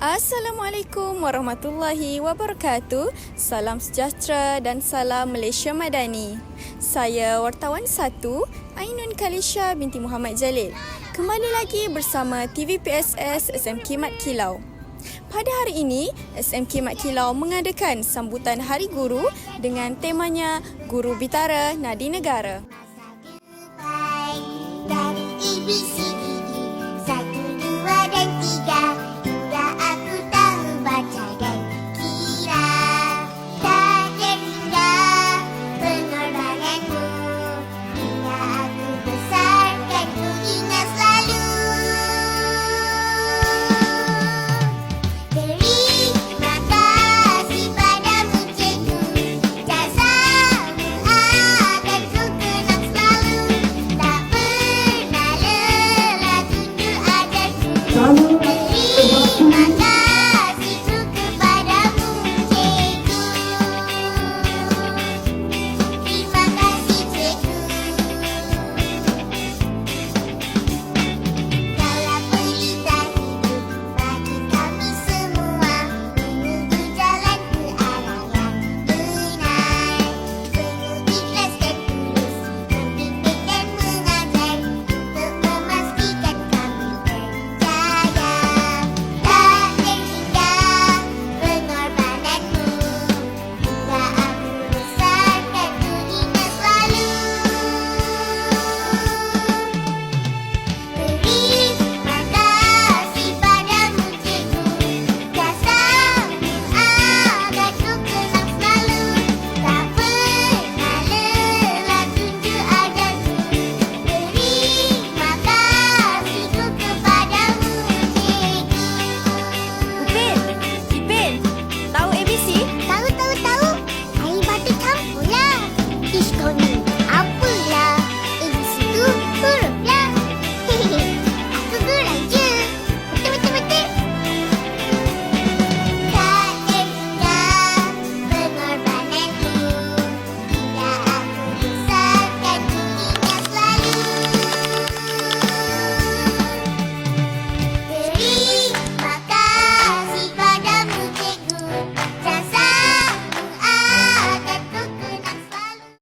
Assalamualaikum warahmatullahi wabarakatuh. Salam sejahtera dan salam Malaysia Madani. Saya wartawan 1 Ainun Kalisha binti Muhammad Jalil. Kembali lagi bersama TVPSS SMK Mat Kilau. Pada hari ini, SMK Mat Kilau mengadakan sambutan Hari Guru dengan temanya Guru Bitara Nadi Negara.